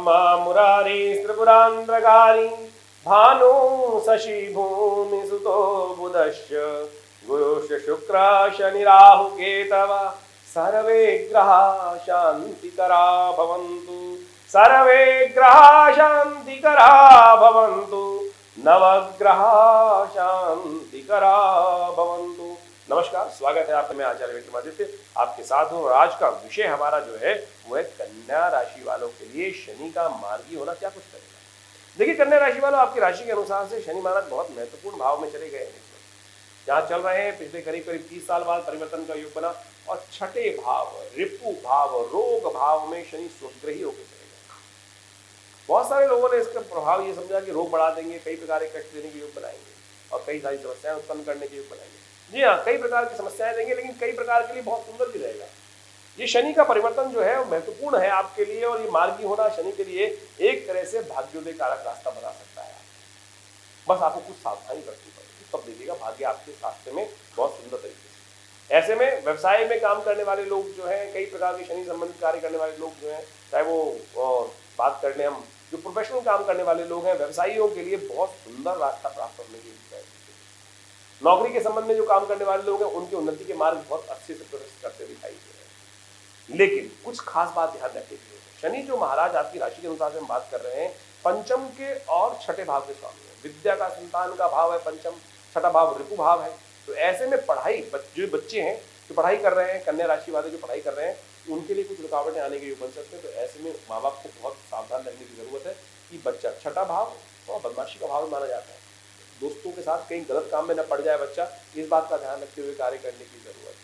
ब्रह्मा मुरारी त्रिपुरांध्रकारी भानु शशि भूमि सुतो बुधश्च गुरुश्च शुक्र शनि राहु केतव सर्वे ग्रहा शांतिकरा भवन्तु सर्वे ग्रहा शांतिकरा भवन्तु नवग्रहा शांतिकरा भवन्तु। नमस्कार, स्वागत है आपका। मैं आचार्य विक्रमादित्य आपके साथ हूँ और आज का विषय हमारा जो है वो है कन्या राशि वालों के लिए शनि का मार्गी होना क्या कुछ करेगा। देखिए कन्या राशि वालों, आपकी राशि के अनुसार से शनि महाराज बहुत महत्वपूर्ण भाव में चले गए हैं। जहाँ चल रहे हैं पिछले करीब 30 साल बाद परिवर्तन का योग बना और छठे भाव रिपु भाव रोग भाव में शनि स्वग्रही होकर चले गए। बहुत सारे लोगों ने इसका प्रभाव ये समझा कि रोग बढ़ा देंगे, कई प्रकार के कष्ट देने के योग बनाएंगे और कई सारी समस्याएं उत्पन्न करने के योग बनाएंगे। जी हाँ, कई प्रकार की समस्याएं देंगे, लेकिन कई प्रकार के लिए बहुत सुंदर भी रहेगा। ये शनि का परिवर्तन जो है वो महत्वपूर्ण है आपके लिए और ये मार्गी होना शनि के लिए एक तरह से भाग्योदय कारक रास्ता बना सकता है। बस आपको कुछ सावधानी बरतनी पड़ेगी, तब देखिएगा भाग्य आपके रास्ते में बहुत सुंदर तरीके से। ऐसे में व्यवसाय में काम करने वाले लोग जो हैं, कई प्रकार के शनि संबंधित कार्य करने वाले लोग जो हैं, चाहे वो बात कर लें हम जो प्रोफेशनल काम करने वाले लोग हैं, व्यवसायियों के लिए बहुत सुंदर रास्ता प्राप्त होने की नौकरी के संबंध में जो काम करने वाले लोग हैं उनकी उन्नति के मार्ग बहुत अच्छे से प्रदर्शित करते दिखाई दे रहे हैं। लेकिन कुछ खास बात ध्यान रखने की है, शनि जो महाराज आपकी राशि के अनुसार से हम बात कर रहे हैं, पंचम के और छठे भाव के स्वामी है। विद्या का संतान का भाव है पंचम, छठा भाव रिपु भाव है। तो ऐसे में पढ़ाई जो बच्चे हैं जो पढ़ाई कर रहे हैं, कन्या राशि वाले जो पढ़ाई कर रहे हैं, उनके लिए कुछ रुकावटें आने के योग बन सकते हैं। तो ऐसे में माँ बाप को बहुत सावधान रहने की जरूरत है कि बच्चा छठा भाव और बदमाशी का भाव माना जाता है, दोस्तों के साथ कहीं गलत काम में न पड़ जाए बच्चा, इस बात का ध्यान रखते हुए कार्य करने की जरूरत है।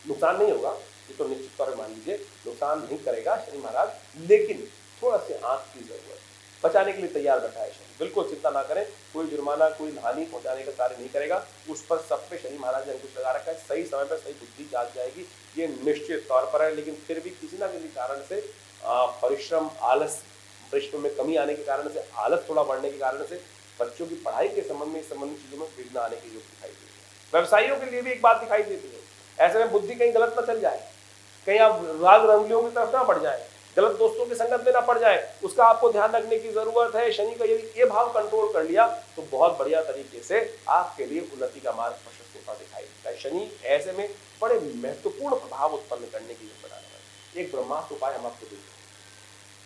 नुकसान नहीं होगा, ये तो निश्चित तौर पर मान लीजिए नुकसान नहीं करेगा शनि महाराज, लेकिन थोड़ा से आंख की जरूरत, बचाने के लिए तैयार बैठा है शनि। बिल्कुल चिंता ना करें, कोई जुर्माना कोई हानि पहुंचाने का कार्य नहीं करेगा, उस पर सब पे शनि महाराज ने अंकुश लगा रखा है। सही समय पर सही बुद्धि जाग जाएगी, ये निश्चित तौर पर है। लेकिन फिर भी किसी ना किसी कारण से परिश्रम आलस, परिश्रम में कमी आने के कारण से, आलस थोड़ा बढ़ने के कारण से बच्चों की पढ़ाई के संबंध में संबंधित चीजों में विघ्न आने के योग दिखाई देते हैं। व्यवसायियों के लिए भी एक बात दिखाई देती है, ऐसे में बुद्धि कहीं गलत ना चल जाए, कहीं आप राग रंगलियों की तरफ ना बढ़ जाए, गलत दोस्तों के संगत में ना पड़ जाए, उसका आपको ध्यान रखने की जरूरत है। शनि का यदि ये भाव कंट्रोल कर लिया तो बहुत बढ़िया तरीके से आपके लिए उन्नति का मार्ग प्रशस्त होता दिखाई देता है। शनि ऐसे में बड़े महत्वपूर्ण प्रभाव उत्पन्न करने के लिए बना रहा है। एक ब्रह्मास्त्र उपाय हम आपको देते हैं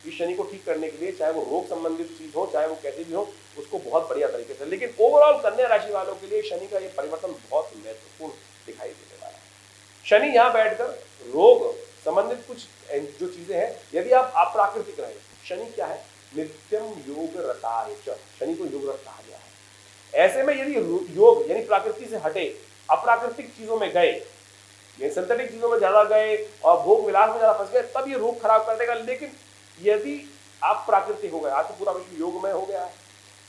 इस शनि को ठीक करने के लिए, चाहे वो रोग संबंधित चीज हो, चाहे वो कैसी भी हो, उसको बहुत बढ़िया तरीके से। लेकिन ओवरऑल कन्या राशि वालों के लिए शनि का ये परिवर्तन बहुत महत्वपूर्ण दिखाई देने वाला है। शनि यहाँ बैठकर रोग संबंधित कुछ जो चीजें हैं, यदि आप अप्राकृतिक रहे, शनि क्या है, नित्यम योग रताय च, शनि को योग रत कहा गया है। ऐसे में यदि योग यानी प्रकृति से हटे अप्राकृतिक चीजों में गए, ये सिंथेटिक चीजों में ज्यादा गए और भोग विलास में ज्यादा फंस गए, तब ये रोग खराब कर देगा। लेकिन यदि आप प्राकृतिक हो गए, आज तो पूरा विश्व योग में हो गया है,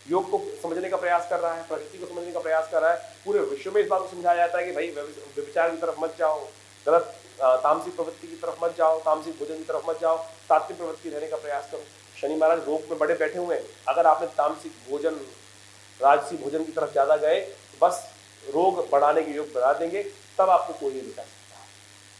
योग को समझने का प्रयास कर रहा है, प्रकृति को समझने का प्रयास कर रहा है, पूरे विश्व में इस बात को समझाया जाता है कि भाई व्यभिचार की तरफ मत जाओ, गलत तामसिक प्रवृत्ति की तरफ मत जाओ, तामसिक भोजन की तरफ मत जाओ, सात्विक प्रवृत्ति रहने का प्रयास करो। शनि महाराज रोग में बड़े बैठे हुए हैं, अगर आपने तामसिक भोजन राजसी भोजन की तरफ ज्यादा गए, बस रोग बढ़ाने के योग बढ़ा देंगे, तब आपको कोई नहीं बचा सकता।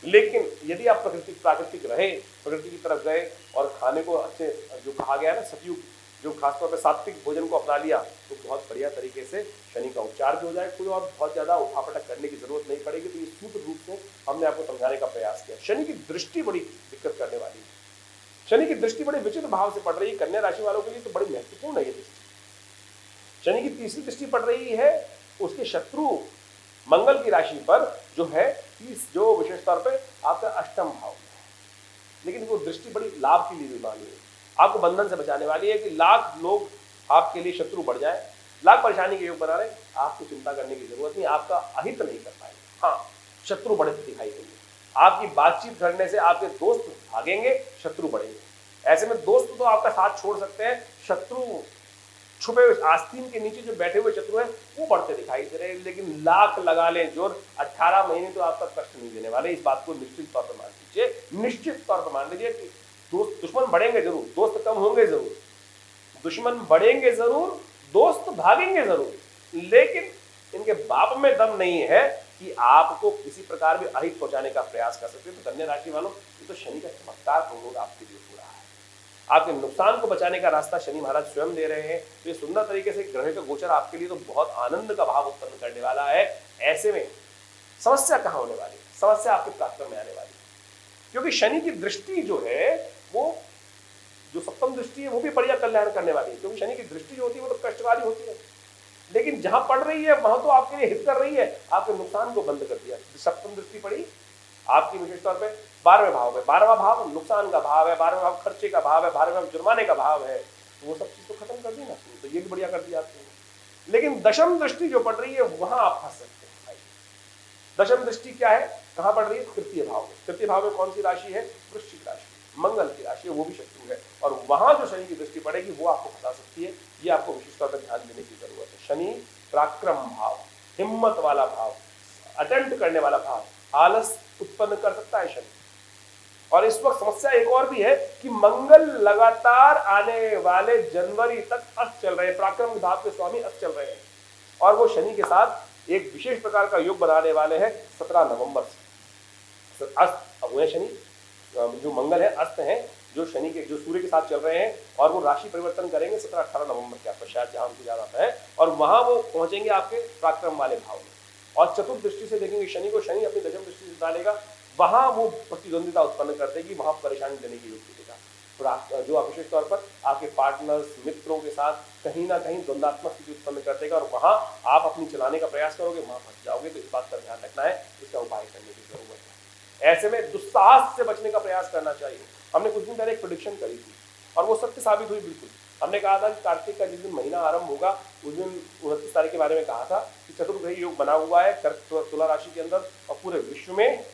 लेकिन यदि आप प्राकृतिक रहे, प्रकृति की तरफ गए और खाने को अच्छे जो कहा गया है ना सतयुग, जो खासतौर पर सात्विक भोजन को अपना लिया, तो बहुत बढ़िया तरीके से शनि का उपचार भी हो जाए, कोई और बहुत ज्यादा उठापटक करने की जरूरत नहीं पड़ेगी। तो ये सूत्र रूप से हमने आपको समझाने का प्रयास किया। शनि की दृष्टि बड़ी दिक्कत करने वाली है, शनि की दृष्टि बड़े विचित्र भाव से पड़ रही है कन्या राशि वालों के लिए, तो बड़ी महत्वपूर्ण है ये दृष्टि। शनि की तीसरी दृष्टि पड़ रही है उसके शत्रु मंगल की राशि पर, जो है जो विशेष तौर पे आपका अष्टम भाव है। लेकिन वो दृष्टि बड़ी लाभ के लिए भी मानी है, आपको बंधन से बचाने वाली है कि लाख लोग आपके लिए शत्रु बढ़ जाए, लाख परेशानी के योग बना रहे, आपको चिंता करने की जरूरत नहीं, आपका अहित नहीं कर पाएंगे। हाँ, शत्रु बड़े दिखाई देंगे, आपकी बातचीत करने से आपके दोस्त भागेंगे, शत्रु बढ़ेंगे। ऐसे में दोस्त तो आपका साथ छोड़ सकते हैं, शत्रु छुपे हुए आस्तीन के नीचे जो बैठे हुए शत्रु हैं वो बढ़ते दिखाई दे रहे हैं। लेकिन लाख लगा लें जोर, 18 महीने तो आपका कष्ट नहीं देने वाले, इस बात को निश्चित तौर पर मान लीजिए। निश्चित तौर पर मान लीजिए कि दोस्त दुश्मन बढ़ेंगे जरूर, दोस्त कम होंगे जरूर, दुश्मन बढ़ेंगे जरूर, दोस्त भागेंगे जरूर, लेकिन इनके बाप में दम नहीं है कि आपको किसी प्रकार भी अहित पहुंचाने का प्रयास कर सकते। तो कन्या राशि वालों, ये तो शनि का चमत्कार होगा आपके लिए हो रहा है। आपके नुकसान को बचाने का रास्ता शनि महाराज स्वयं दे रहे हैं। तो ये सुंदर तरीके से ग्रह का गोचर आपके लिए तो बहुत आनंद का भाव उत्पन्न करने वाला है। ऐसे में समस्या कहाँ होने वाली है? समस्या आपके पराक्रम में आने वाली है, क्योंकि शनि की दृष्टि जो है वो जो सप्तम दृष्टि है वो भी बढ़िया कल्याण करने वाली है, क्योंकि शनि की दृष्टि जो होती है वो तो कष्टकारी होती है, लेकिन जहां पड़ रही है वहां तो आपके लिए हित कर रही है, आपके नुकसान को बंद कर दिया। सप्तम दृष्टि पड़ी आपकी विशेष तौर पे 12वें भाव में, 12वां भाव नुकसान का भाव है, 12वां भाव खर्चे का भाव है, 12वां भाव जुर्माने का भाव है, तो वो सब चीज तो खत्म कर दी ना, तो ये भी बढ़िया कर दिया आपने। लेकिन दशम दृष्टि जो पड़ रही है वहां आप फंस सकते हैं भाई। दशम दृष्टि क्या है, कहां पड़ रही है? तृतीय भाव में। तृतीय भाव में कौन सी राशि है? वृश्चिक राशि, मंगल की राशि है, वो भी शत्रु है, और वहां जो शनि की दृष्टि पड़ेगी वो आपको फंसा सकती है। ये आपको विशेष तौर पर ध्यान देने की जरूरत है। शनि पराक्रम भाव, हिम्मत वाला भाव, अटेम्प्ट करने वाला भाव, आलस उत्पन्न कर सकता है शनि। और इस वक्त समस्या एक और भी है कि मंगल लगातार आने वाले जनवरी तक अस्त चल रहे हैं, पराक्रम भाव के स्वामी अस्त चल रहे हैं, और वो शनि के साथ एक विशेष प्रकार का योग बनाने वाले हैं 17 नवंबर से। अस्त हुए शनि, जो मंगल है अस्त हैं, जो शनि के जो सूर्य के साथ चल रहे हैं, और वो राशि परिवर्तन करेंगे 17-18 नवंबर के आसपास, शायद जहां हमको याद आता है, और वहां वो पहुंचेंगे आपके पराक्रम वाले भाव में। और चतुर्थ दृष्टि से देखेंगे शनि को, शनि अपनी दशम दृष्टि से डालेगा, वहां वो प्रतिद्वंदिता उत्पन्न कर देगी, वहां परेशानी देने की युक्ति देगा। जो विशेष तौर पर आपके पार्टनर्स मित्रों के साथ कहीं ना कहीं द्वंद्वात्मक स्थिति उत्पन्न कर देगा, और वहां आप अपनी चलाने का प्रयास करोगे, वहां फंस जाओगे। तो इस बात का ध्यान रखना है, इसका उपाय करने की जरूरत है। ऐसे में दुस्साहस से बचने का प्रयास करना चाहिए। हमने कुछ दिन पहले एक प्रेडिक्शन करी थी और वो सत्य साबित हुई बिल्कुल। हमने कहा था कि कार्तिक का जिस दिन महीना आरंभ होगा उस दिन 29 तारीख के बारे में कहा था कि चतुर्ग्रही योग बना हुआ है तुला राशि के अंदर, और पूरे विश्व में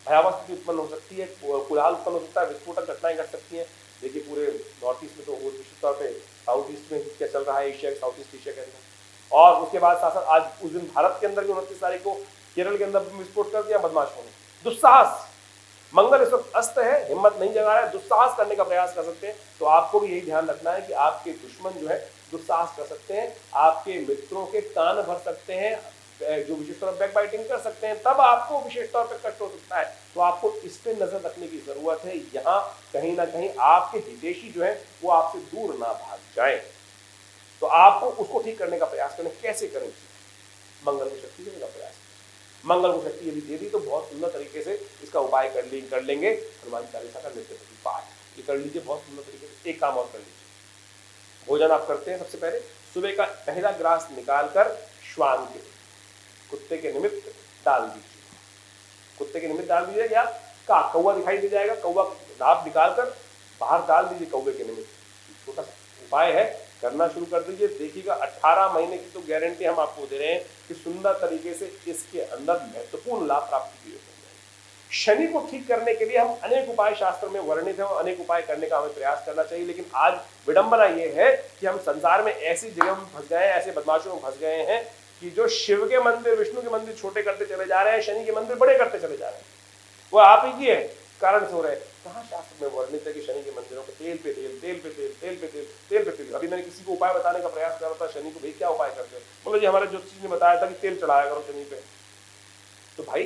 भयावह स्थिति उत्पन्न हो सकती है, कुलाल उत्पन्न हो सकता है, विस्फोटक घटनाएं घट सकती हैं। देखिए पूरे नॉर्थ ईस्ट में तो विशेष तौर पर साउथ ईस्ट में क्या चल रहा है, एशिया साउथ ईस्ट एशिया के अंदर, और उसके बाद साथ साथ आज उस दिन भारत के अंदर भी 29 तारीख को केरल के अंदर विस्फोट कर दिया बदमाशों ने। दुस्साहस, मंगल इस वक्त अस्त है, हिम्मत नहीं जगा रहा है, दुस्साहस करने का प्रयास कर सकते हैं। तो आपको भी यही ध्यान रखना है कि आपके दुश्मन जो है दुस्साहस कर सकते हैं, आपके मित्रों के कान भर सकते हैं, जो विशेष तौर पर बैक बाइटिंग कर सकते हैं, तब आपको विशेष तौर पर कष्ट हो सकता है। तो आपको इस पे नजर रखने की जरूरत है, यहाँ कहीं ना कहीं आपके हितैषी जो है वो आपसे दूर ना भाग जाए। तो आपको उसको ठीक करने का प्रयास करें। कैसे करें? मंगल को शक्ति देने का प्रयास। मंगल को शक्ति यदि दे दी तो बहुत सुंदर तरीके से इसका उपाय कर लेंगे। हनुमान चालीसा का नित्य प्रति पाठ ये कर लीजिए बहुत सुंदर तरीके से। एक काम और कर लीजिए, भोजन आप करते हैं सबसे पहले सुबह का पहला ग्रास निकालकर श्वान के कुत्ते के निमित्त डाल दीजिए। कुत्ते के निमित्त डाल दीजिए, या कौवा दिखाई दे जाएगा, कौवा आप निकालकर बाहर डाल दीजिए कौवे के निमित्त। छोटा सा उपाय है, करना शुरू कर दीजिए। देखिएगा 18 महीने की तो गारंटी हम आपको दे रहे हैं कि सुंदर तरीके से इसके अंदर महत्वपूर्ण लाभ प्राप्ति की। शनि को ठीक करने के लिए हम अनेक उपाय शास्त्र में वर्णित है और अनेक उपाय करने का हमें प्रयास करना चाहिए, लेकिन आज विडंबना ये है कि हम संसार में ऐसी जगह में फंस गए हैं, ऐसे बदमाशों में फंस गए हैं कि जो शिव के मंदिर विष्णु के मंदिर छोटे करते चले जा रहे हैं, शनि के मंदिर बड़े करते चले जा रहे हैं। वो आप ही की है कारण से हो रहे हैं। कहाँ शास्त्र में वर्णित है कि शनि के मंदिरों पे तेल पे तेल, तेल पे तेल, तेल पे तेल, तेल पे तेल। अभी मैंने किसी को उपाय बताने का प्रयास कर रहा था शनि को, भाई क्या उपाय करते हो? बोलो जी हमारे ज्योतिष ने बताया था कि तेल चढ़ाया करो शनि पे। तो भाई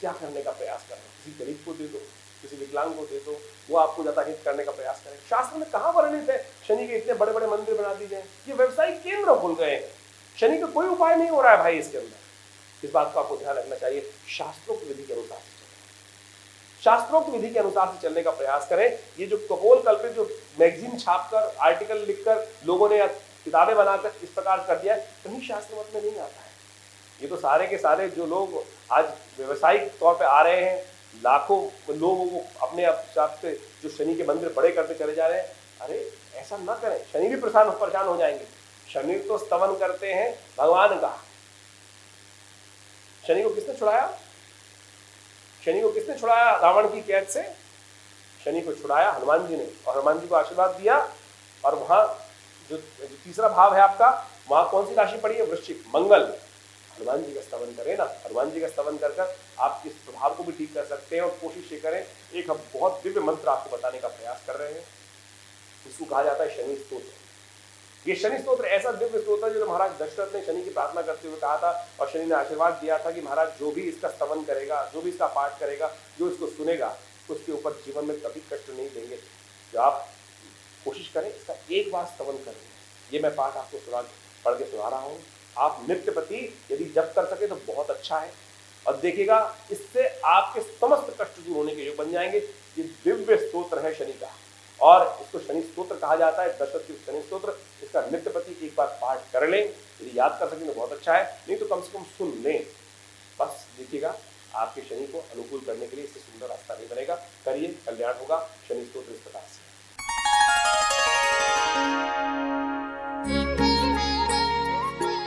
क्या करने का प्रयास कर रहे हो? किसी गरीब को दे दो, किसी विकलांग को दे दो, वो आपको ज्यादा हित करने का प्रयास करें। शास्त्र में कहाँ वर्णित है शनि के इतने बड़े बड़े मंदिर बना दिए जाए? ये व्यवसायिक केंद्र खुल गए हैं, शनि का कोई उपाय नहीं हो रहा है भाई इसके अंदर। इस बात को आपको ध्यान रखना चाहिए। शास्त्रोक्त विधि के अनुसार शास्त्रोक्त विधि के अनुसार से चलने का प्रयास करें। ये जो कपोल कल्पित जो मैगजीन छापकर आर्टिकल लिखकर लोगों ने किताबें बनाकर इस प्रकार कर दिया है, कहीं शास्त्र मत में नहीं आता है। ये तो सारे के सारे जो लोग आज व्यवसायिक तौर पे आ रहे हैं, लाखों लोगों को अपने हिसाब से जो शनि के मंदिर बड़े करते चले जा रहे हैं, अरे ऐसा ना करें, शनि भी परेशान हो जाएंगे। शनि तो स्तवन करते हैं भगवान का। शनि को किसने छुड़ाया? शनि को किसने छुड़ाया रावण की कैद से? शनि को छुड़ाया हनुमान जी ने, और हनुमान जी को आशीर्वाद दिया। और वहां जो तीसरा भाव है आपका, वहां कौन सी राशि पड़ी है? वृश्चिक, मंगल। हनुमान जी का स्तवन करें ना, हनुमान जी का स्तवन कर आप इस प्रभाव को भी ठीक कर सकते हैं। और कोशिश ये करें, एक हम बहुत दिव्य मंत्र आपको बताने का प्रयास कर रहे हैं, इसको कहा जाता है शनि स्तोत्र। ये शनि स्तोत्र ऐसा दिव्य स्तोत्र है जो महाराज दशरथ ने शनि की प्रार्थना करते हुए कहा था, और शनि ने आशीर्वाद दिया था कि महाराज जो भी इसका स्तवन करेगा, जो भी इसका पाठ करेगा, जो इसको सुनेगा, उसके ऊपर जीवन में कभी कष्ट नहीं देंगे। जो आप कोशिश करें इसका एक बार स्तवन करें। ये मैं पाठ आपको पढ़ के सुना रहा हूँ। आप नित्य प्रति यदि जप कर सके तो बहुत अच्छा है, और देखिएगा इससे आपके समस्त कष्ट दूर होने के योग बन जाएंगे। ये दिव्य स्तोत्र है शनि का, और इसको शनि स्तोत्र कहा जाता है, दशरथ की शनि स्तोत्र। इसका नित्य प्रति एक बार पाठ कर लें, यदि याद कर सकें तो बहुत अच्छा है, नहीं तो कम से कम सुन लें। बस देखिएगा आपके शनि को अनुकूल करने के लिए इससे सुंदर रास्ता नहीं बनेगा। करिए, कल्याण होगा। शनि स्तोत्र इस प्रकार से।